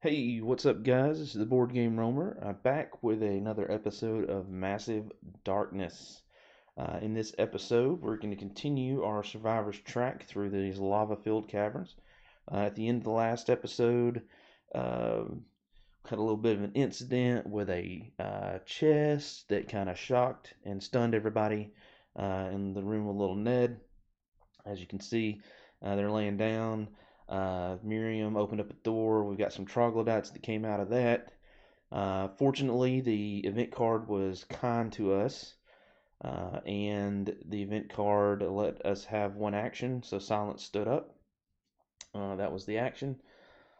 Hey, what's up, guys? This is the Board Game Roamer. I'm back with another episode of Massive Darkness. In this episode, we're going to continue our survivor's track through these lava-filled caverns. At the end of the last episode, had a little bit of an incident with a chest that kind of shocked and stunned everybody in the room with Lil'ned. As you can see, they're laying down. Miriam opened up a door. We've got some troglodytes that came out of that. Fortunately, the event card was kind to us, and the event card let us have one action, so Silence stood up. That was the action.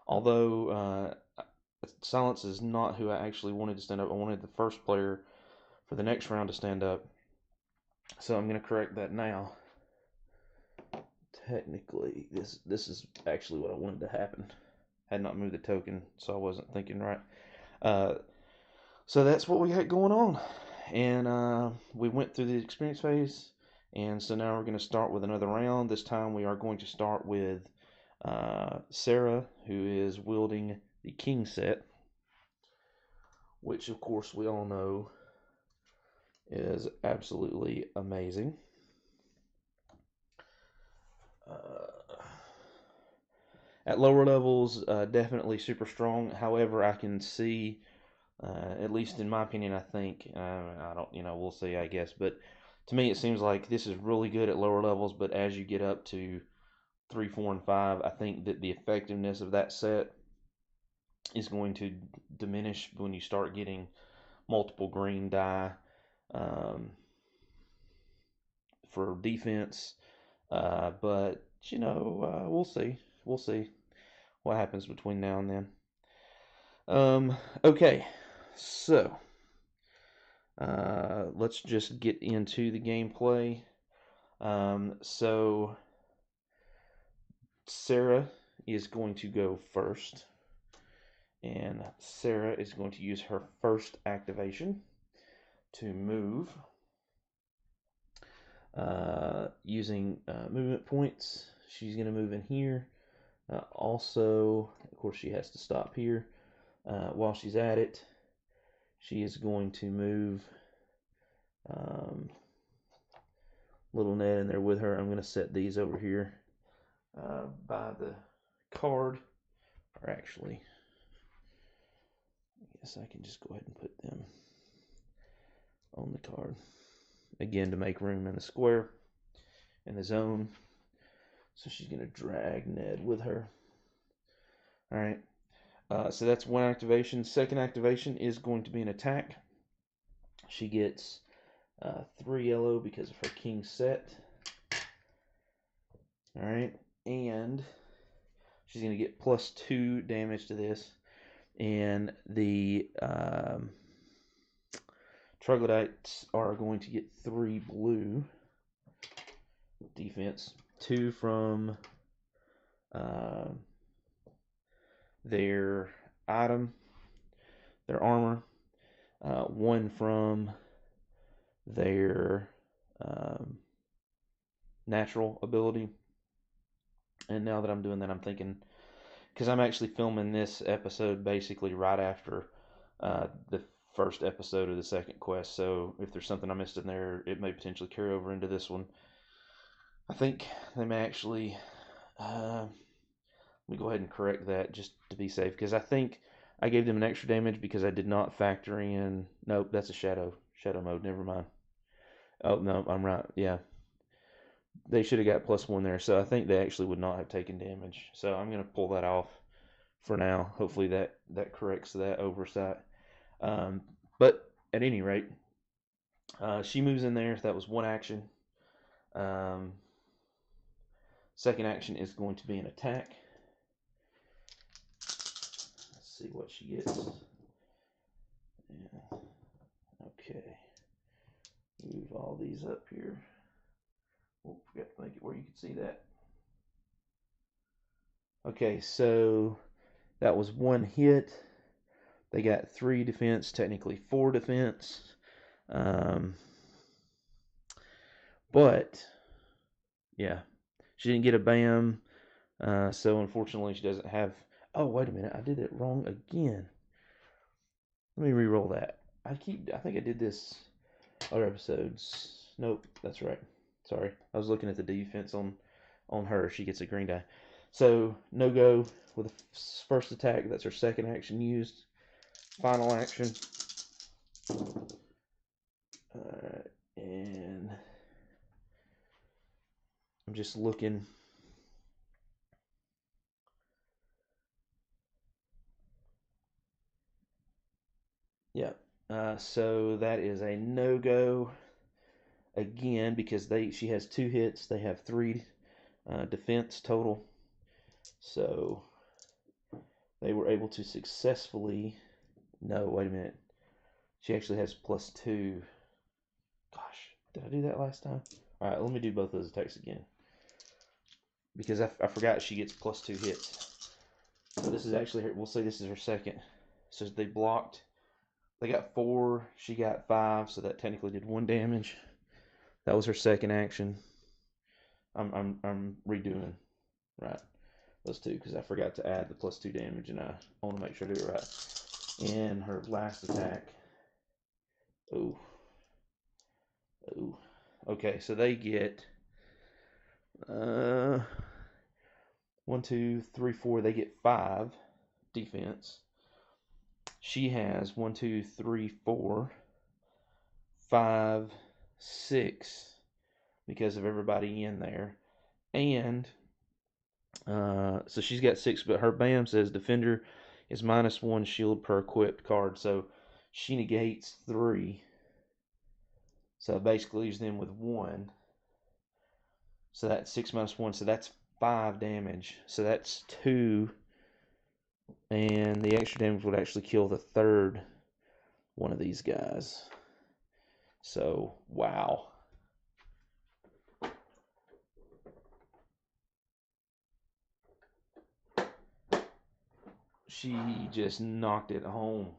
Although Silence is not who I actually wanted to stand up. I wanted the first player for the next round to stand up. So I'm going to correct that now. Technically, this is actually what I wanted to happen. Had not moved the token, so I wasn't thinking right. So that's what we got going on. And we went through the experience phase, and so now we're going to start with another round. This time we are going to start with Sarah, who is wielding the king set, which of course we all know is absolutely amazing. At lower levels, definitely super strong. However, I can see, at least in my opinion, I think, I don't, we'll see, I guess. But to me, it seems like this is really good at lower levels. But as you get up to 3, 4, and 5, I think that the effectiveness of that set is going to diminish when you start getting multiple green die for defense. But we'll see. We'll see what happens between now and then. Okay, so let's just get into the gameplay. So Sarah is going to go first, and Sarah is going to use her first activation to move using movement points. She's going to move in here. Also, of course, she has to stop here. While she's at it, she is going to move Lil'ned in there with her. I'm going to set these over here by the card. Or actually, I guess I can just go ahead and put them on the card. Again, to make room in the square, in the zone. So she's going to drag Ned with her. All right. So that's one activation. Second activation is going to be an attack. She gets 3 yellow because of her king set. All right. And she's going to get +2 damage to this. And the troglodytes are going to get 3 blue defense. 2 from their item, their armor, 1 from their natural ability. And now that I'm doing that, I'm thinking, because I'm actually filming this episode basically right after the first episode of the second quest, so if there's something I missed in there, it may potentially carry over into this one. I think they may actually, let me go ahead and correct that just to be safe, because I think I gave them an extra damage because I did not factor in, nope, that's a shadow mode, never mind. Oh, no, I'm right, yeah. They should have got +1 there, so I think they actually would not have taken damage. So I'm going to pull that off for now. Hopefully that corrects that oversight. But at any rate, she moves in there. That was one action. Second action is going to be an attack. Let's see what she gets. Yeah. Okay. Move all these up here. Oh, forgot to make it where you can see that. Okay, so that was 1 hit. They got 3 defense, technically 4 defense. But, yeah, she didn't get a BAM. So, unfortunately, she doesn't have... Oh, wait a minute. I did it wrong again. Let me re-roll that. I think I did this other episodes. Nope, that's right. Sorry. I was looking at the defense on her. She gets a green die. So, no go with the first attack. That's her second action used. Final action. Alright, and I'm just looking. Yeah. So that is a no-go again because she has 2 hits. They have 3 defense total. So they were able to successfully. No, wait a minute. She actually has +2. Gosh, did I do that last time? All right, let me do both those attacks again because I forgot she gets +2 hits. So this is actually her. We'll say this is her second. So they blocked. They got 4. She got 5. So that technically did 1 damage. That was her second action. I'm redoing right those 2 because I forgot to add the +2 damage, and I want to make sure I do it right. And her last attack. Oh. Oh. Okay, so they get 1, 2, 3, 4. They get 5 defense. She has 1, 2, 3, 4, 5, 6 because of everybody in there. And so she's got 6, but her BAM says defender is -1 shield per equipped card. So she negates 3. So basically leaves them with 1. So that's 6 -1. So that's 5 damage. So that's 2. And the extra damage would actually kill the third one of these guys. So, wow. She just knocked it home.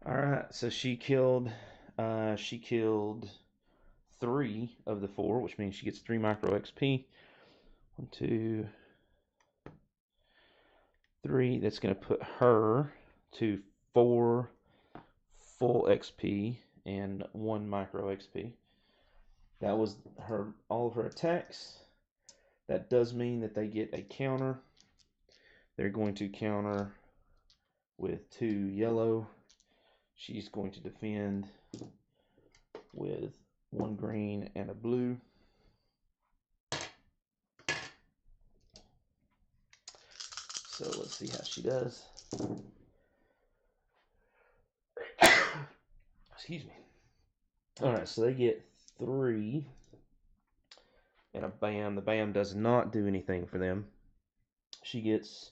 All right, so she killed 3 of the 4, which means she gets 3 micro XP. 1, 2, 3. That's going to put her to 4 full XP and 1 micro XP. That was all of her attacks. That does mean that they get a counter. They're going to counter with 2 yellow. She's going to defend with 1 green and a blue. So let's see how she does. Excuse me. Alright, so they get 3 and a BAM. The BAM does not do anything for them. She gets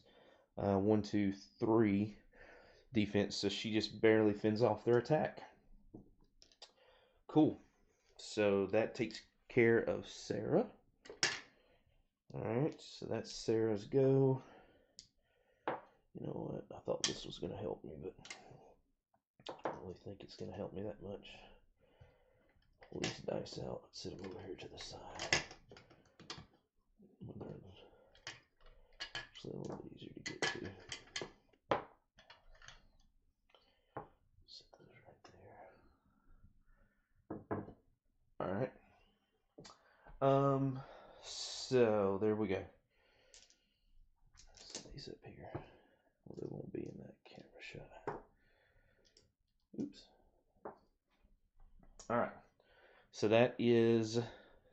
1, 2, 3 defense, so she just barely fends off their attack. Cool. So that takes care of Sarah. Alright, so that's Sarah's go. You know what? I thought this was going to help me, but I don't really think it's going to help me that much. Pull these dice out. Let's set them over here to the side. Actually, a little bit easier to get to. Set those right there. Alright. So there we go. Set these up here. Well, they won't be in that camera shot. Oops. Alright. So that is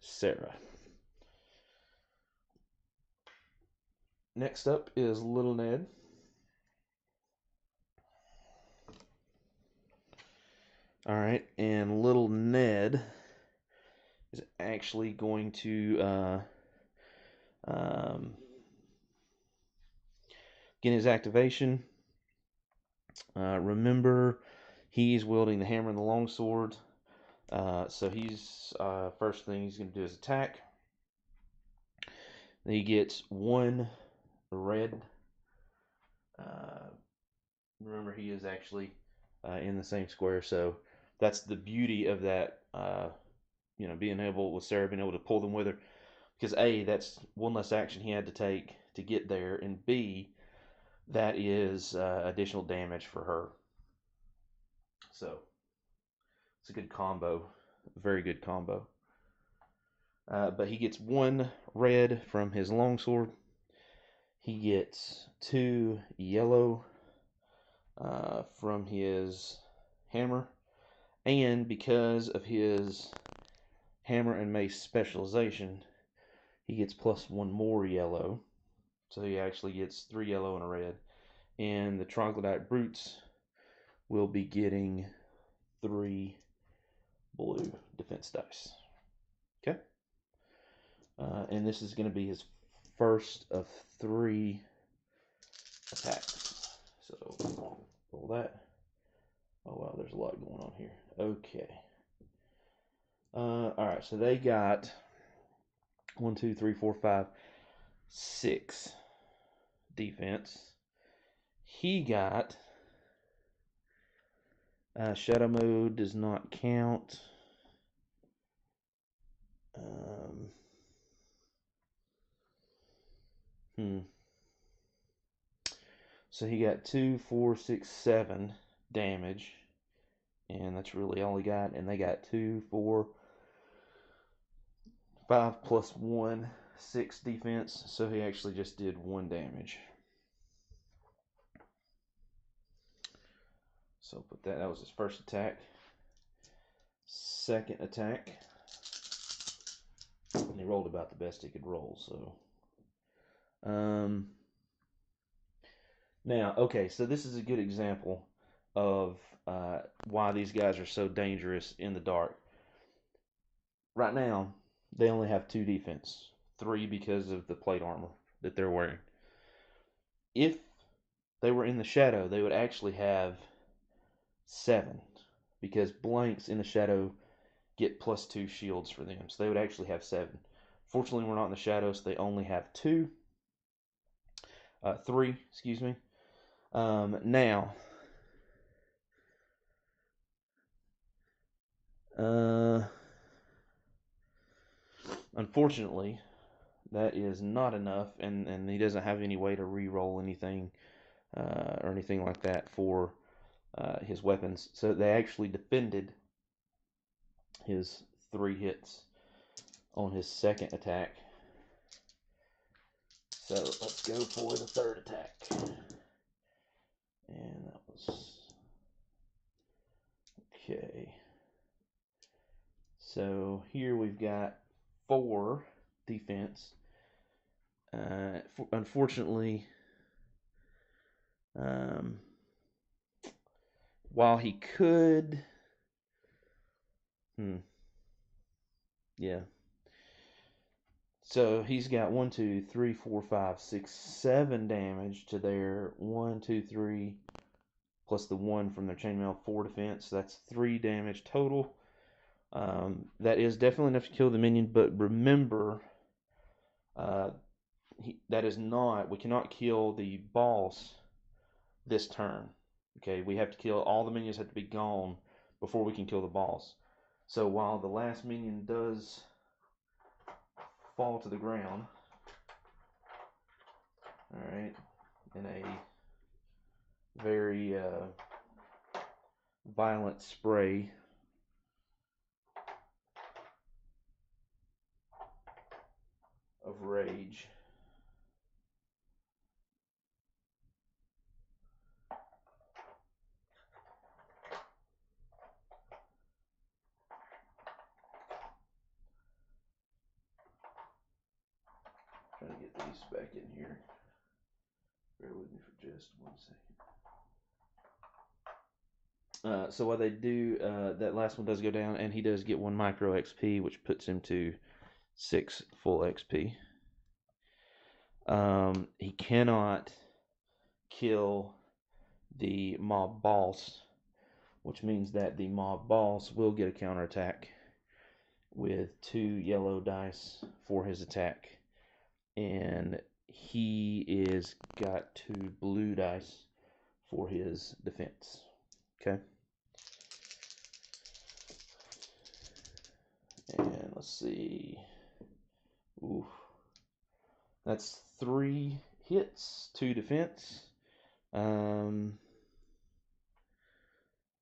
Sarah. Next up is Lil'ned. Alright, and Lil'ned is actually going to get his activation. Remember, he's wielding the hammer and the longsword. So he's first thing he's going to do is attack. He gets 1 red. Remember, he is actually in the same square, so that's the beauty of that. Being able with Sarah being able to pull them with her, because A, that's one less action he had to take to get there, and B, that is additional damage for her. So it's a good combo, very good combo. But he gets 1 red from his longsword. He gets 2 yellow from his hammer, and because of his hammer and mace specialization, he gets +1 more yellow. So he actually gets 3 yellow and a red. And the troglodyte brutes will be getting 3 blue defense dice. Okay. And this is going to be his first of 3 attacks. So roll that. Oh wow, there's a lot going on here. Okay. All right, so they got 1, 2, 3, 4, 5, 6 defense. He got shadow mode does not count. So he got 2, 4, 6, 7 damage, and that's really all he got. And they got 2, 4, 5 plus 1, 6 defense. So he actually just did 1 damage. So put that. That was his first attack. Second attack. And he rolled about the best he could roll. So. Now, okay, so this is a good example of why these guys are so dangerous in the dark. Right now, they only have 2 defense, 3 because of the plate armor that they're wearing. If they were in the shadow, they would actually have 7, because blanks in the shadow get +2 shields for them, so they would actually have 7. Fortunately, we're not in the shadow, so they only have 3, excuse me. Now, unfortunately, that is not enough, and he doesn't have any way to re-roll anything or anything like that for his weapons. So they actually defended his 3 hits on his second attack. So let's go for the third attack. And that was okay. So here we've got 4 defense. Unfortunately, while he could, yeah. So he's got 1, 2, 3, 4, 5, 6, 7 damage to their 1, 2, 3, plus the 1 from their chainmail, 4 defense. That's 3 damage total. That is definitely enough to kill the minion, but remember, that is not, we cannot kill the boss this turn. Okay, we have to kill, all the minions have to be gone before we can kill the boss. So while the last minion does fall to the ground, alright, in a very violent spray of rage. Trying to get these back in here. Bear with me for just 1 second. So while they do, that last one does go down, and he does get 1 micro XP, which puts him to 6 full XP. He cannot kill the mob boss, which means that the mob boss will get a counterattack with 2 yellow dice for his attack. and he is got 2 blue dice for his defense. Okay. And let's see. Ooh. That's 3 hits, 2 defense. On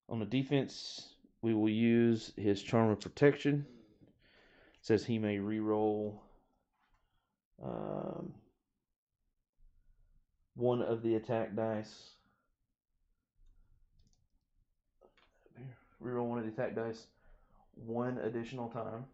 the defense, we will use his Charm of Protection. It says he may re-roll 1 of the attack dice. Reroll 1 of the attack dice 1 additional time.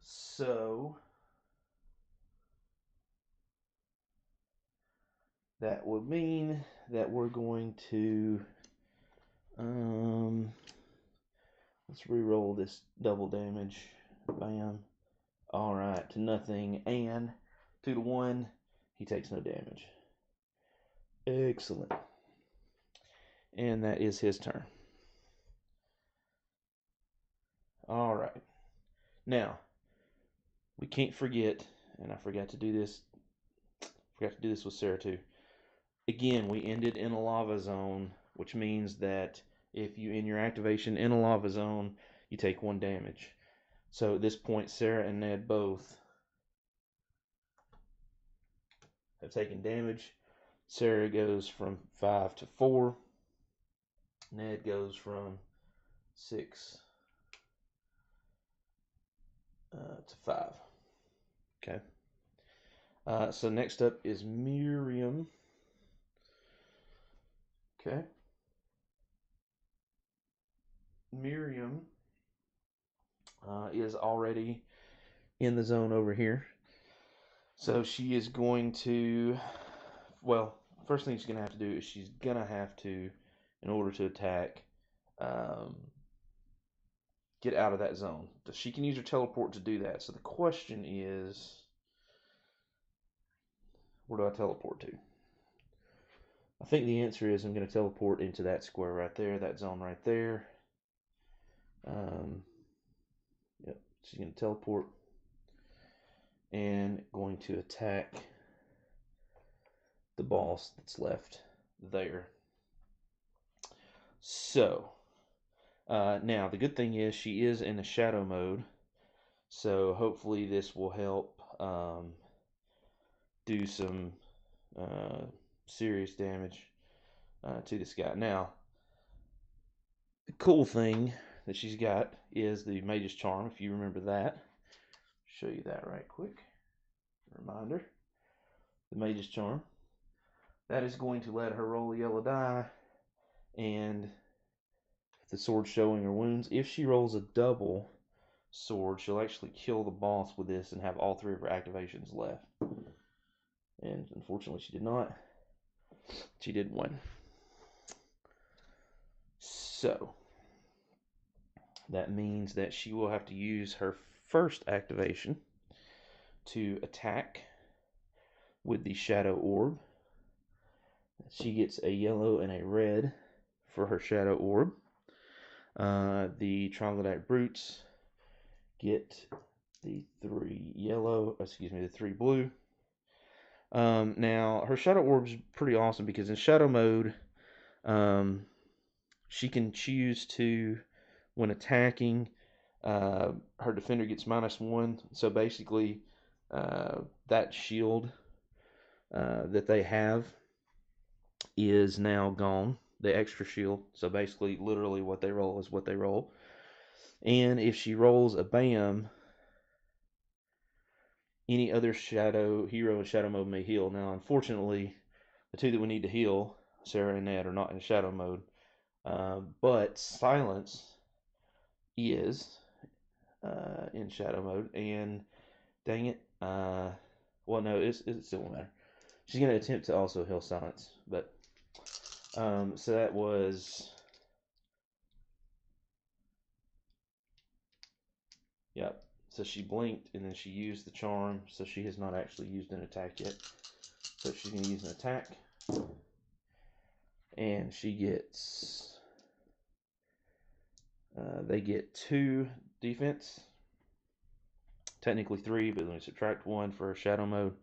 So that would mean that we're going to let's re-roll this double damage. Bam. Alright, to nothing, and 2 to 1, he takes no damage. Excellent. And that is his turn. Alright. Now, we can't forget, and I forgot to do this with Sarah too. Again, we ended in a lava zone, which means that if you end your activation in a lava zone, you take 1 damage. So at this point, Sarah and Ned both have taken damage. Sarah goes from 5 to 4. Ned goes from 6 to 5. Okay. So next up is Miriam. Okay. Miriam is already in the zone over here. So she is going to, well, first thing she's going to have to do is she's going to have to, in order to attack, get out of that zone. She can use her teleport to do that. So the question is, where do I teleport to? I think the answer is I'm going to teleport into that square right there, that zone right there. Yep, she's going to teleport and going to attack the boss that's left there. So, now the good thing is she is in a shadow mode, so hopefully this will help do some serious damage to this guy. Now, the cool thing that she's got is the Mage's Charm, if you remember that. Show you that right quick. Reminder. The Mage's Charm. That is going to let her roll a yellow die, and if the sword's showing her wounds, if she rolls a double sword, she'll actually kill the boss with this and have all 3 of her activations left. And unfortunately she did not. She did 1. So that means that she will have to use her first activation to attack with the Shadow Orb. She gets a yellow and a red for her Shadow Orb. The Troglodyte Brutes get the 3 yellow, the 3 blue. Now, her Shadow Orb is pretty awesome because in Shadow mode, she can choose to, when attacking, her defender gets -1. So basically, that shield that they have is now gone. The extra shield. So basically, literally what they roll is what they roll. And if she rolls a BAM, any other shadow hero in shadow mode may heal. Now, unfortunately, the 2 that we need to heal, Sarah and Ned, are not in shadow mode. But Silence is in shadow mode. And dang it. Well, no, it still won't matter. She's going to attempt to also heal Silence. But, so that was... Yep. So she blinked and then she used the charm. So she has not actually used an attack yet. So she's going to use an attack. and she gets, they get 2 defense. Technically 3, but then we subtract 1 for shadow mode.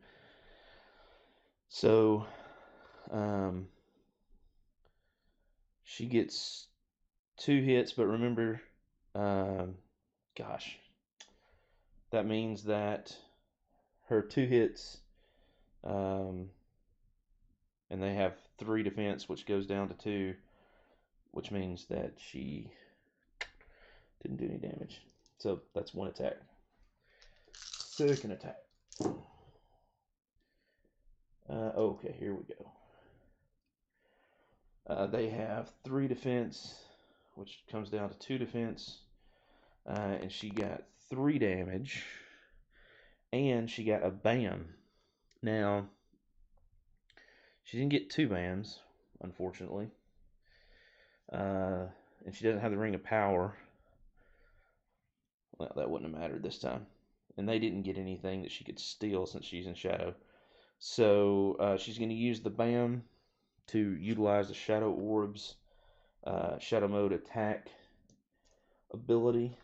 So, she gets 2 hits, but remember, gosh, that means that her 2 hits, and they have 3 defense, which goes down to 2, which means that she didn't do any damage. So that's 1 attack. Second attack. Okay, here we go. They have 3 defense, which comes down to 2 defense. And she got 3 damage. And she got a bam. Now, she didn't get 2 bams, unfortunately. And she doesn't have the Ring of Power. Well, that wouldn't have mattered this time. And they didn't get anything that she could steal since she's in Shadow. So she's going to use the Bam to utilize the Shadow Orb's Shadow Mode attack ability,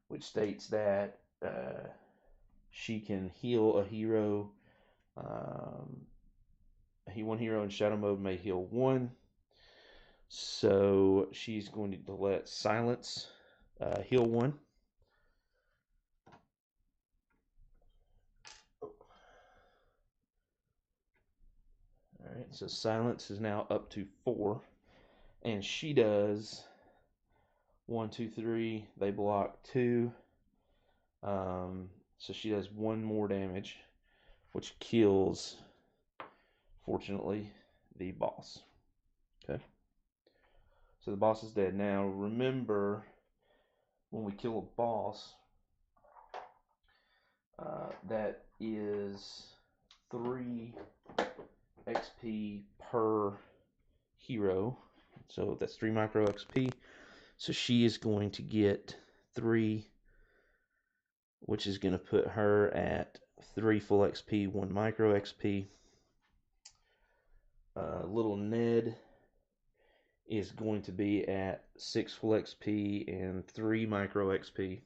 which states that she can heal a hero. One hero in Shadow Mode may heal 1. So she's going to let Silence heal 1. Alright, so Silence is now up to 4. And she does 1, 2, 3. They block 2. So she does 1 more damage, which kills, fortunately, the boss. Okay. So the boss is dead. Now, remember, when we kill a boss, that is 3 XP per hero. So that's 3 micro XP. So she is going to get 3, which is going to put her at 3 full XP, 1 micro XP. Lil'ned is going to be at 6 full XP and 3 micro XP.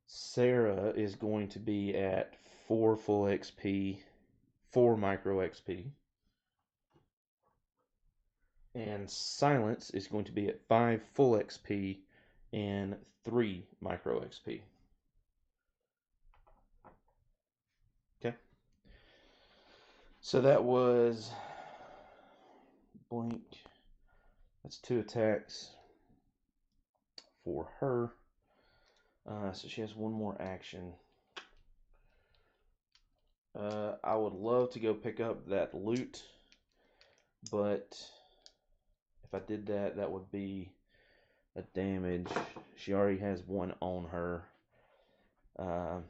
Sarah is going to be at 4 full XP, 4 micro XP. And Silence is going to be at 5 full XP and 3 micro XP. Okay. So that was blink. That's 2 attacks for her. So she has 1 more action. I would love to go pick up that loot, but if I did that, that would be a damage. She already has 1 on her. I'm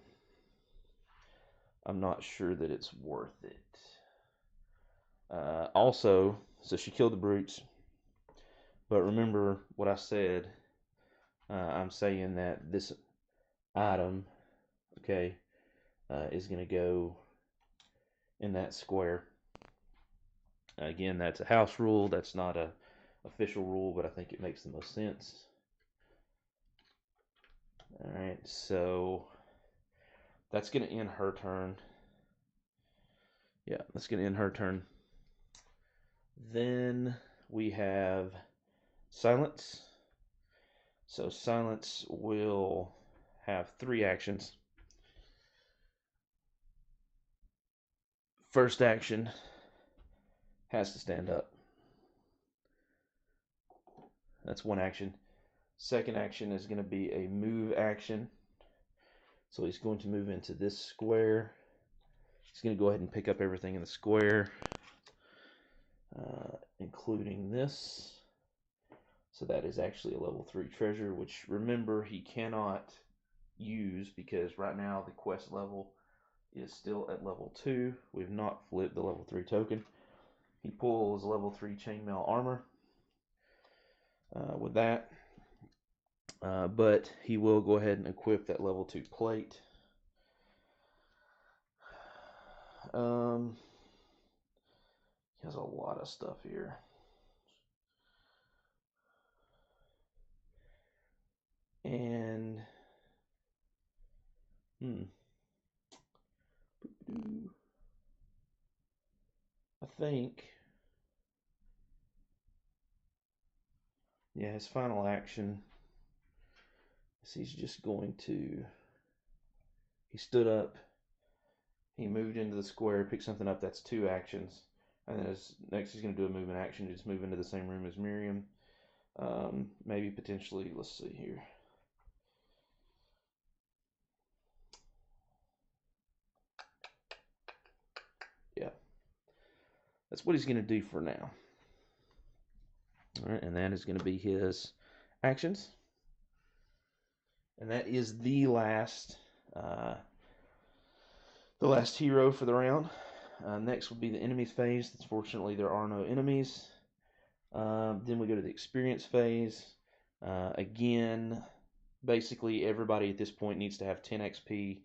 not sure that it's worth it. Also, so she killed the brutes, but remember what I said. I'm saying that this item, okay, is going to go in that square. Again, that's a house rule. That's not a official rule, but I think it makes the most sense. Alright, so that's going to end her turn. Yeah, that's going to end her turn. Then we have Silence. So Silence will have 3 actions. First action has to stand up. That's 1 action. Second action is going to be a move action. So he's going to move into this square. He's going to go ahead and pick up everything in the square, including this. So that is actually a level 3 treasure, which remember he cannot use because right now the quest level is still at level 2. We've not flipped the level 3 token. He pulls level 3 chainmail armor with that. But he will go ahead and equip that level 2 plate. Has a lot of stuff here. And I think, yeah, his final action is he's just going to, he stood up, he moved into the square, picked something up. That's 2 actions. And then next he's going to do a movement action, just move into the same room as Miriam. Maybe potentially, let's see here. Yeah, that's what he's going to do for now. All right, and that is going to be his actions. And that is the last hero for the round. Next will be the enemies phase. Fortunately, there are no enemies. Then we go to the experience phase. Again, basically everybody at this point needs to have 10 XP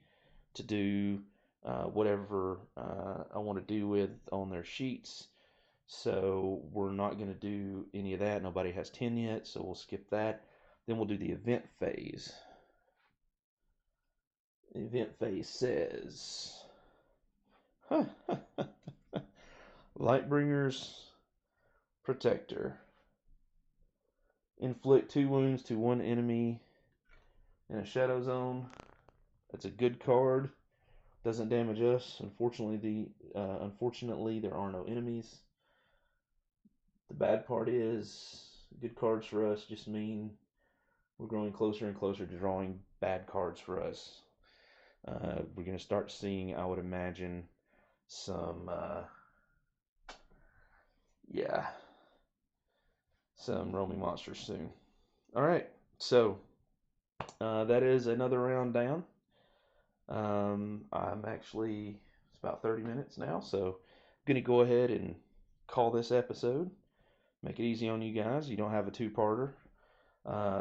to do whatever I want to do with on their sheets. So we're not going to do any of that. Nobody has 10 yet, so we'll skip that. Then we'll do the event phase. The event phase says, Lightbringer's Protector. Inflict 2 wounds to 1 enemy in a shadow zone. That's a good card. Doesn't damage us. Unfortunately, there are no enemies. The bad part is, good cards for us just mean we're growing closer and closer to drawing bad cards for us. We're going to start seeing, I would imagine, some roaming monsters soon. Alright, so that is another round down. I'm actually, it's about 30 minutes now, so I'm going to go ahead and call this episode. Make it easy on you guys. You don't have a 2-parter.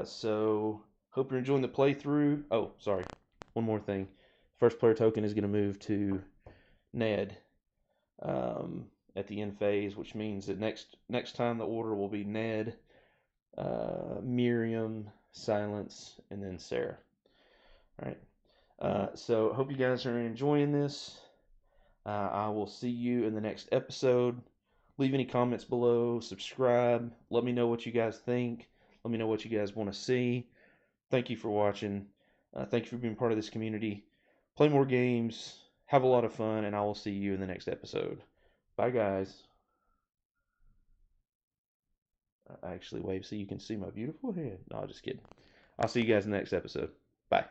So, hope you're enjoying the playthrough. Oh, sorry. One more thing. First player token is going to move to Ned at the end phase, which means that next time the order will be Ned, Miriam, Silence, and then Sarah. All right. So hope you guys are enjoying this. I will see you in the next episode. Leave any comments below. Subscribe. Let me know what you guys think. Let me know what you guys want to see. Thank you for watching. Thank you for being part of this community. Play more games. Have a lot of fun. And I will see you in the next episode. Bye, guys. I actually wave so you can see my beautiful head. No, just kidding. I'll see you guys in the next episode. Bye.